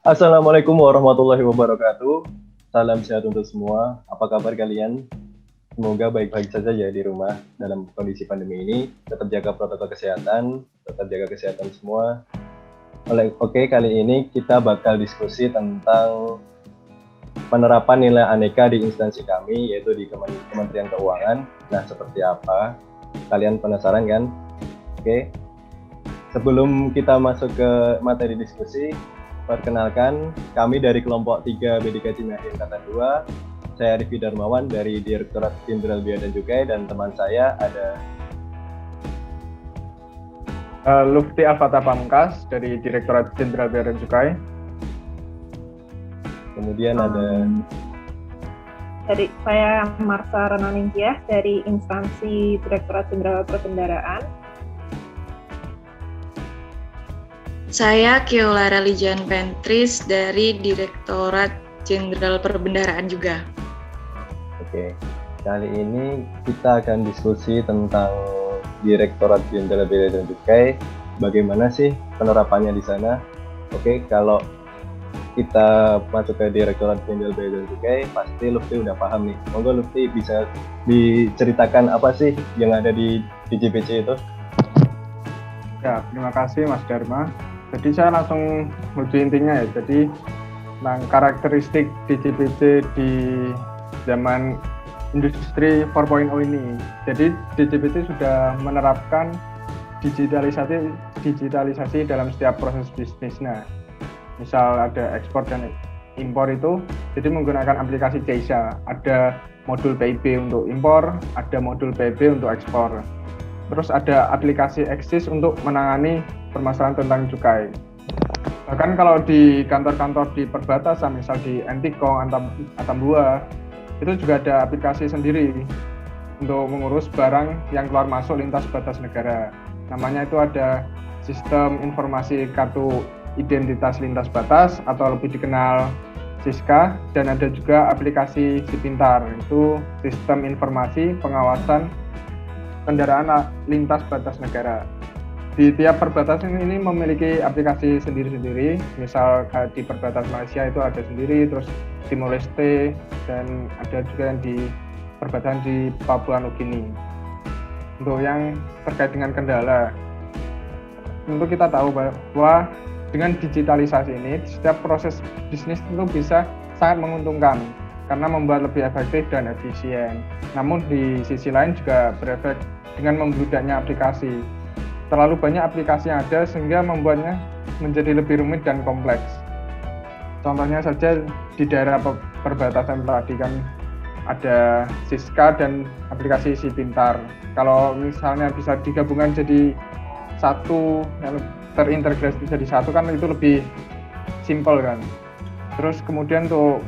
Assalamualaikum warahmatullahi wabarakatuh. Salam sehat untuk semua. Apa kabar kalian? Semoga baik-baik saja ya di rumah dalam kondisi pandemi ini. Tetap jaga protokol kesehatan, tetap jaga kesehatan semua. Oke, kali ini kita bakal diskusi tentang penerapan nilai aneka di instansi kami, yaitu di Kementerian Keuangan. Nah, seperti apa? Kalian penasaran kan? Oke. Sebelum kita masuk ke materi diskusi, perkenalkan, kami dari kelompok 3 BDK Cimahi Angkatan 2. Saya Arify Darmawan dari Direktorat Jenderal Bea dan Cukai, dan teman saya ada Lufti Alfata Pamungkas dari Direktorat Jenderal Bea dan Cukai. Kemudian ada dari saya Marsha Renaningtyas dari instansi Direktorat Jenderal Perbendaraan. Saya Keolara Lijan Pentris dari Direktorat Jenderal Perbendaraan juga. Oke, kali ini kita akan diskusi tentang Direktorat Jenderal Bea dan Cukai. Bagaimana sih penerapannya di sana? Oke, kalau kita masuk ke Direktorat Jenderal Bea dan Cukai, pasti Lufti udah paham nih. Monggo Lufti bisa diceritakan apa sih yang ada di DJPC itu? Ya, terima kasih Mas Dharma. Jadi saya langsung menuju intinya ya. Jadi tentang karakteristik DJPC di zaman industri 4.0 ini. Jadi DJPC sudah menerapkan digitalisasi dalam setiap proses bisnis. Nah, misal ada ekspor dan impor itu, jadi menggunakan aplikasi Ceisa. Ada modul PIB untuk impor, ada modul PIB untuk ekspor. Terus ada aplikasi Exis untuk menangani permasalahan tentang cukai. Bahkan kalau di kantor-kantor di perbatasan, misal di Entikong, Atambua, itu juga ada aplikasi sendiri untuk mengurus barang yang keluar masuk lintas batas negara. Namanya itu ada Sistem Informasi Kartu Identitas Lintas Batas atau lebih dikenal SISKA, dan ada juga aplikasi SIPintar, itu Sistem Informasi Pengawasan Kendaraan Lintas Batas Negara. Di tiap perbatasan ini memiliki aplikasi sendiri-sendiri. Misal di perbatasan Malaysia itu ada sendiri, terus Timor Leste, dan ada juga yang di perbatasan di Papua Nugini. Untuk yang terkait dengan kendala, tentu kita tahu bahwa dengan digitalisasi ini, setiap proses bisnis itu bisa sangat menguntungkan karena membuat lebih efektif dan efisien. Namun di sisi lain juga berefek dengan membludaknya aplikasi. Terlalu banyak aplikasi yang ada sehingga membuatnya menjadi lebih rumit dan kompleks. Contohnya saja di daerah perbatasan tadi kan ada SISKA dan aplikasi SIPintar. Kalau misalnya bisa digabungkan jadi satu, yang terintegrasi jadi satu kan itu lebih simpel kan. Terus kemudian untuk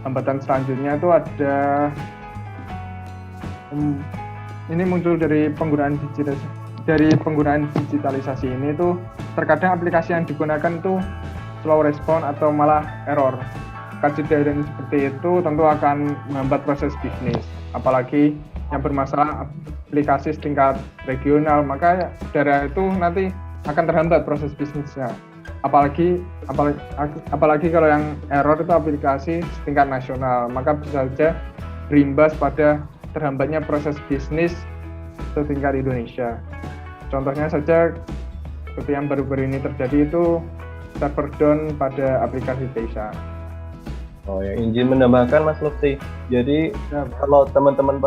hambatan selanjutnya itu ada ini muncul dari penggunaan digitalisasi ini tuh terkadang aplikasi yang digunakan tuh slow respon atau malah error. Kejadian seperti itu tentu akan menghambat proses bisnis, apalagi yang bermasalah aplikasi setingkat regional, maka daerah itu nanti akan terhambat proses bisnisnya. Apalagi kalau yang error itu aplikasi setingkat nasional, maka bisa saja berimbas pada terhambatnya proses bisnis setingkat Indonesia. Contohnya saja seperti yang baru-baru ini terjadi itu server down pada aplikasi Ceisa. Oh ya, izin menambahkan Mas Lufti. Jadi kalau teman-teman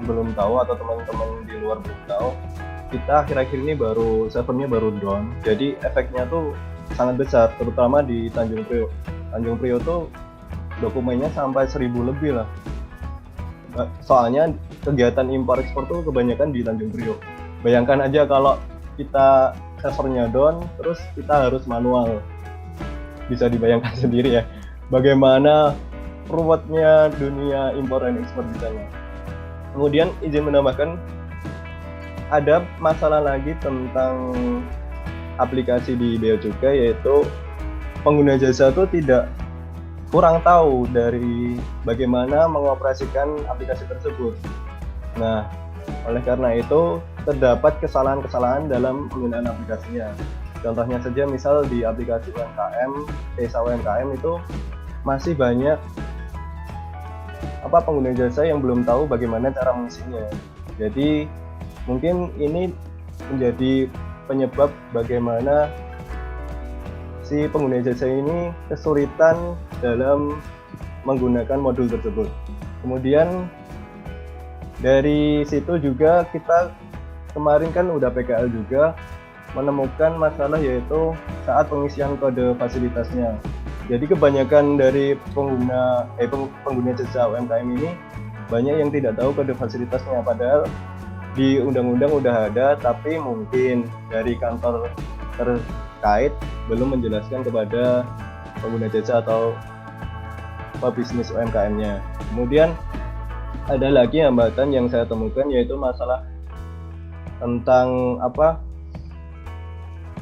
belum tahu atau teman-teman di luar belum tahu, kita akhir-akhir ini servernya baru down. Jadi efeknya tuh sangat besar, terutama di Tanjung Priok. Tanjung Priok tuh dokumennya sampai 1000 lebih lah. Soalnya kegiatan impor ekspor tuh kebanyakan di Tanjung Priok. Bayangkan aja kalau kita servernya down, terus kita harus manual. Bisa dibayangkan sendiri ya, bagaimana ruwetnya dunia impor dan ekspor di sana. Kemudian izin menambahkan, ada masalah lagi tentang aplikasi di Bea Cukai, yaitu pengguna jasa itu kurang tahu dari bagaimana mengoperasikan aplikasi tersebut. Nah, oleh karena itu terdapat kesalahan-kesalahan dalam penggunaan aplikasinya. Contohnya saja misal di aplikasi UMKM, desa UMKM itu masih banyak pengguna jasa yang belum tahu bagaimana cara mengisinya. Jadi mungkin ini menjadi penyebab bagaimana si pengguna jasa ini kesulitan dalam menggunakan modul tersebut. Kemudian dari situ juga kita kemarin kan udah PKL juga menemukan masalah yaitu saat pengisian kode fasilitasnya. Jadi kebanyakan dari pengguna jasa UMKM ini banyak yang tidak tahu kode fasilitasnya, padahal di undang-undang udah ada, tapi mungkin dari kantor terkait belum menjelaskan kepada pengguna jasa atau pebisnis UMKM-nya. Kemudian ada lagi hambatan yang saya temukan yaitu masalah tentang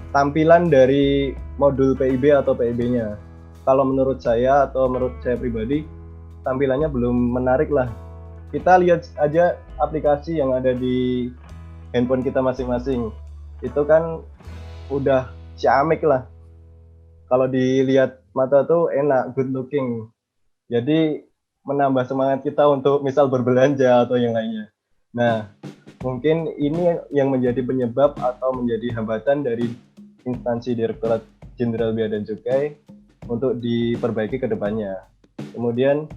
tampilan dari modul PIB atau PIB-nya. Kalau menurut saya atau menurut saya pribadi, tampilannya belum menarik lah. Kita lihat aja aplikasi yang ada di handphone kita masing-masing. Itu kan udah ciamik lah. Kalau dilihat mata tuh enak, good looking. Jadi menambah semangat kita untuk misal berbelanja atau yang lainnya. Nah, mungkin ini yang menjadi penyebab atau menjadi hambatan dari instansi Direktorat Jenderal Bea dan Cukai untuk diperbaiki ke depannya. Kemudian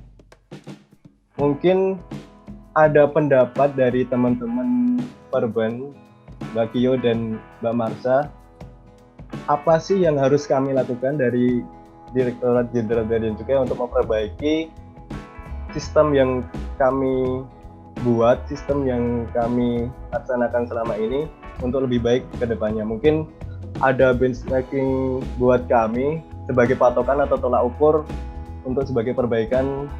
mungkin ada pendapat dari teman-teman Perban, Mbak Kio dan Mbak Marsha, apa sih yang harus kami lakukan dari Direktorat Jenderal Bea dan Cukai untuk memperbaiki sistem yang kami buat, sistem yang kami laksanakan selama ini untuk lebih baik ke depannya. Mungkin ada benchmarking buat kami sebagai patokan atau tolak ukur untuk sebagai perbaikan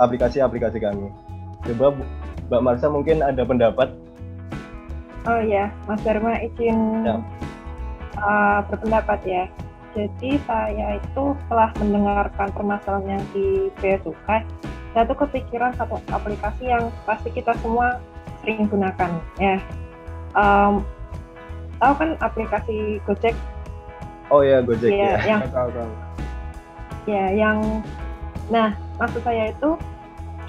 aplikasi-aplikasi kami. Coba Mbak Marsha mungkin ada pendapat. Oh ya, Mas Dharma izin berpendapat ya. Jadi saya itu setelah mendengarkan permasalahan yang di Bea Cukai, saya tuh kepikiran satu aplikasi yang pasti kita semua sering gunakan ya. Tahu kan aplikasi Gojek? Oh ya, Gojek ya. Yang Tahu. ya, nah maksud saya itu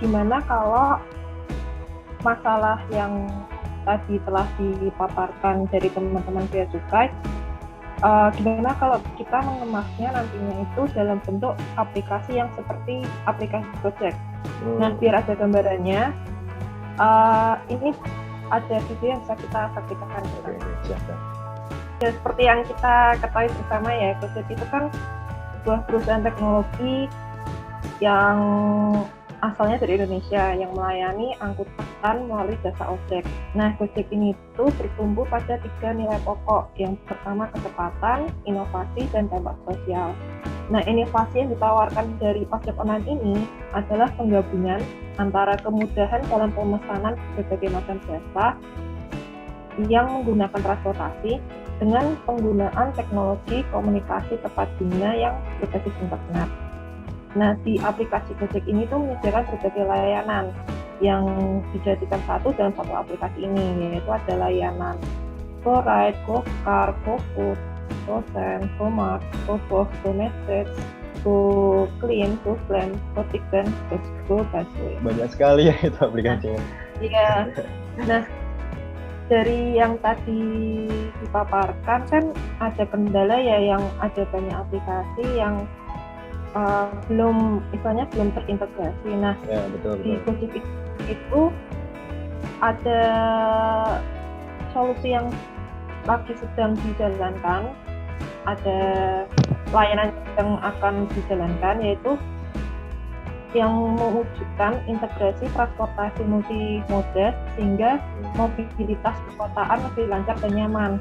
gimana kalau masalah yang tadi telah dipaparkan dari teman-teman Bea Cukai, gimana kalau kita mengemasnya nantinya itu dalam bentuk aplikasi yang seperti aplikasi Gojek. Nah, biar ada gambarannya, ini ada video yang bisa kita saksikan. Ya, seperti yang kita ketahui bersama ya, Gojek itu kan sebuah perusahaan teknologi yang asalnya dari Indonesia yang melayani angkutan melalui jasa ojek. Nah, Gojek ini itu bertumbuh pada 3 nilai pokok. Yang pertama kecepatan, inovasi, dan dampak sosial. Nah, inovasi yang ditawarkan dari ojek online ini adalah penggabungan antara kemudahan dalam pemesanan berbagai macam jasa yang menggunakan transportasi dengan penggunaan teknologi komunikasi tepat guna yang berbasis internet. Nah, di aplikasi Gojek ini tuh menyediakan berbagai layanan yang dijadikan satu dalam satu aplikasi ini, yaitu ada layanan GoRide, GoCar, GoFood, GoSend, GoMart, GoBox, GoMessage, GoClean, GoPlan, GoTik, dan GoBusway. Banyak sekali ya itu aplikasinya. Iya. Nah, dari yang tadi dipaparkan kan ada kendala ya, yang ada banyak aplikasi yang belum terintegrasi. Nah, ya, betul. Di Gojek itu ada solusi yang lagi sedang dijalankan, ada layanan yang akan dijalankan, yaitu yang mewujudkan integrasi transportasi multimoda sehingga mobilitas perkotaan lebih lancar dan nyaman.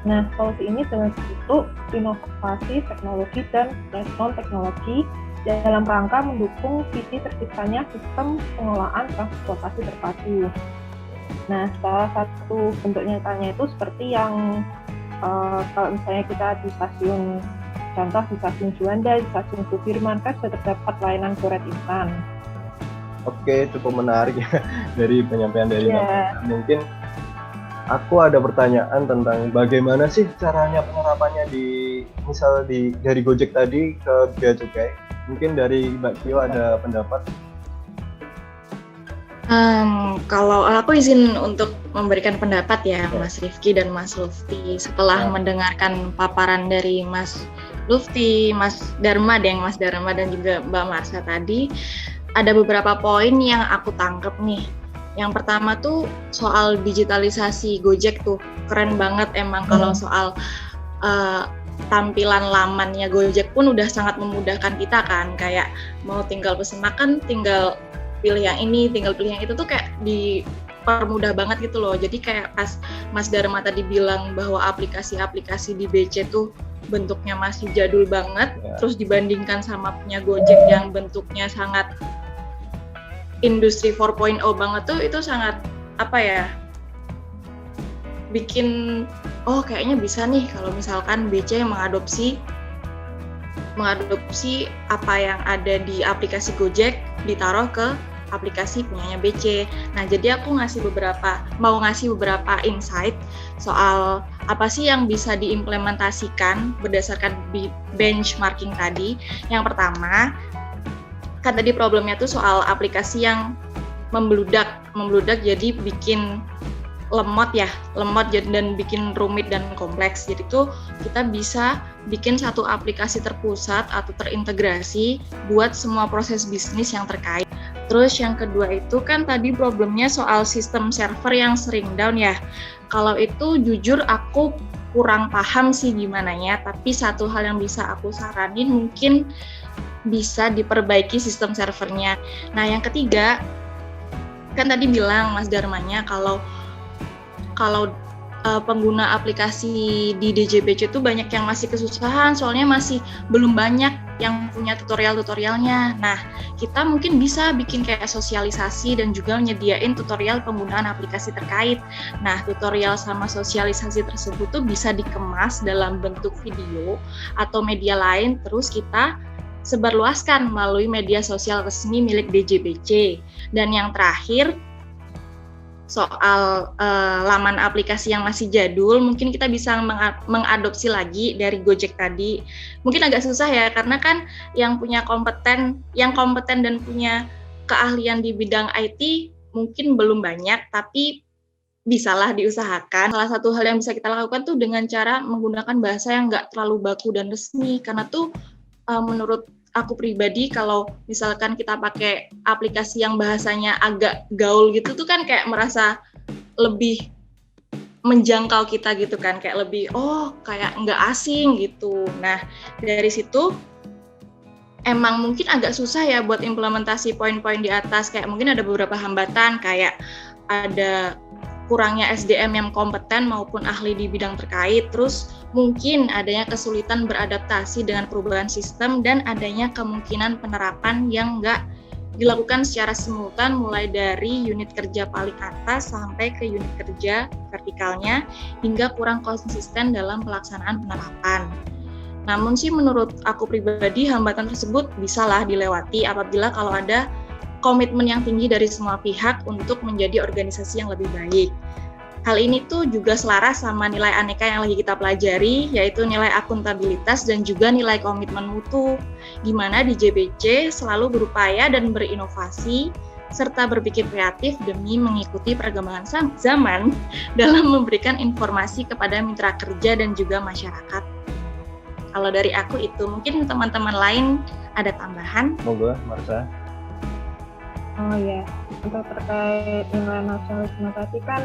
Nah, solusi ini dalam bentuk inovasi teknologi dan respon teknologi dalam rangka mendukung visi terciptanya sistem pengelolaan transportasi terpadu. Nah, salah satu bentuk nyatanya itu seperti yang kalau misalnya kita di stasiun, contoh di stasiun Juanda, di stasiun Sudirman kan sudah terdapat layanan GoRide instan. Oke, cukup menarik ya dari penyampaian dari Mbak. Mungkin aku ada pertanyaan tentang bagaimana sih caranya penerapannya dari Gojek tadi ke Bea Cukai. Mungkin dari Mbak Kio ada pendapat? Kalau aku izin untuk memberikan pendapat ya, Mas Rifki dan Mas Lufti. Setelah mendengarkan paparan dari Mas Lufti, Mas Dharma dan juga Mbak Marsha tadi, ada beberapa poin yang aku tangkep nih. Yang pertama tuh soal digitalisasi Gojek tuh keren banget emang. Kalau soal tampilan lamannya Gojek pun udah sangat memudahkan kita kan, kayak mau tinggal pesen makan, tinggal pilih yang ini, tinggal pilih yang itu tuh kayak dipermudah banget gitu loh. Jadi kayak pas Mas Dharma tadi bilang bahwa aplikasi-aplikasi di BC tuh bentuknya masih jadul banget, terus dibandingkan sama punya Gojek yang bentuknya sangat industri 4.0 banget tuh, itu sangat bikin kayaknya bisa nih kalau misalkan BC yang mengadopsi apa yang ada di aplikasi Gojek ditaruh ke aplikasi punyanya BC. Nah, jadi aku mau ngasih beberapa insight soal apa sih yang bisa diimplementasikan berdasarkan benchmarking tadi. Yang pertama, kan tadi problemnya tuh soal aplikasi yang membludak jadi bikin lemot dan bikin rumit dan kompleks. Jadi tuh kita bisa bikin satu aplikasi terpusat atau terintegrasi buat semua proses bisnis yang terkait. Terus yang kedua itu kan tadi problemnya soal sistem server yang sering down ya. Kalau itu jujur aku kurang paham sih gimana ya, tapi satu hal yang bisa aku saranin mungkin bisa diperbaiki sistem servernya. Nah, yang ketiga kan tadi bilang Mas Dharmanya kalau pengguna aplikasi di DJBC itu banyak yang masih kesusahan, soalnya masih belum banyak yang punya tutorialnya. Nah, kita mungkin bisa bikin kayak sosialisasi dan juga nyediain tutorial penggunaan aplikasi terkait. Nah, tutorial sama sosialisasi tersebut tuh bisa dikemas dalam bentuk video atau media lain, terus kita sebarluaskan melalui media sosial resmi milik DJBC. Dan yang terakhir, soal laman aplikasi yang masih jadul, mungkin kita bisa mengadopsi lagi dari Gojek tadi. Mungkin agak susah ya, karena kan yang kompeten dan punya keahlian di bidang IT mungkin belum banyak, tapi bisalah diusahakan. Salah satu hal yang bisa kita lakukan tuh dengan cara menggunakan bahasa yang nggak terlalu baku dan resmi, karena tuh menurut aku pribadi kalau misalkan kita pakai aplikasi yang bahasanya agak gaul gitu tuh kan kayak merasa lebih menjangkau kita gitu kan, kayak lebih kayak nggak asing gitu. Nah, dari situ emang mungkin agak susah ya buat implementasi poin-poin di atas, kayak mungkin ada beberapa hambatan, kayak ada kurangnya SDM yang kompeten maupun ahli di bidang terkait, terus mungkin adanya kesulitan beradaptasi dengan perubahan sistem dan adanya kemungkinan penerapan yang nggak dilakukan secara simultan mulai dari unit kerja paling atas sampai ke unit kerja vertikalnya hingga kurang konsisten dalam pelaksanaan penerapan. Namun sih menurut aku pribadi hambatan tersebut bisalah dilewati apabila kalau ada komitmen yang tinggi dari semua pihak untuk menjadi organisasi yang lebih baik. Hal ini tuh juga selaras sama nilai aneka yang lagi kita pelajari, yaitu nilai akuntabilitas dan juga nilai komitmen mutu, di mana di JBC selalu berupaya dan berinovasi, serta berpikir kreatif demi mengikuti perkembangan zaman dalam memberikan informasi kepada mitra kerja dan juga masyarakat. Kalau dari aku itu, mungkin teman-teman lain ada tambahan? Monggo, Marsha. Oh ya, untuk terkait nilai nasionalisme tadi kan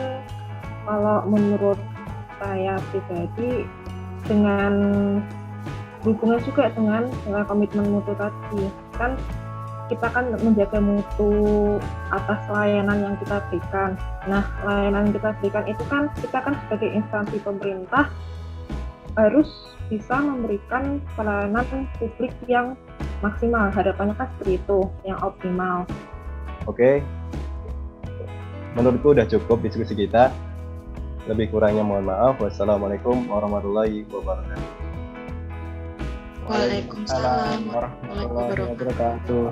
kalau menurut saya pribadi dengan hubungan juga dengan nilai komitmen mutu tadi, kan kita kan menjaga mutu atas layanan yang kita berikan. Nah, layanan yang kita berikan itu kan kita kan sebagai instansi pemerintah harus bisa memberikan pelayanan publik yang maksimal, harapannya kan seperti itu, yang optimal. Oke, menurutku udah cukup diskusi kita. Lebih kurangnya mohon maaf. Wassalamualaikum warahmatullahi wabarakatuh. Waalaikumsalam warahmatullahi wabarakatuh.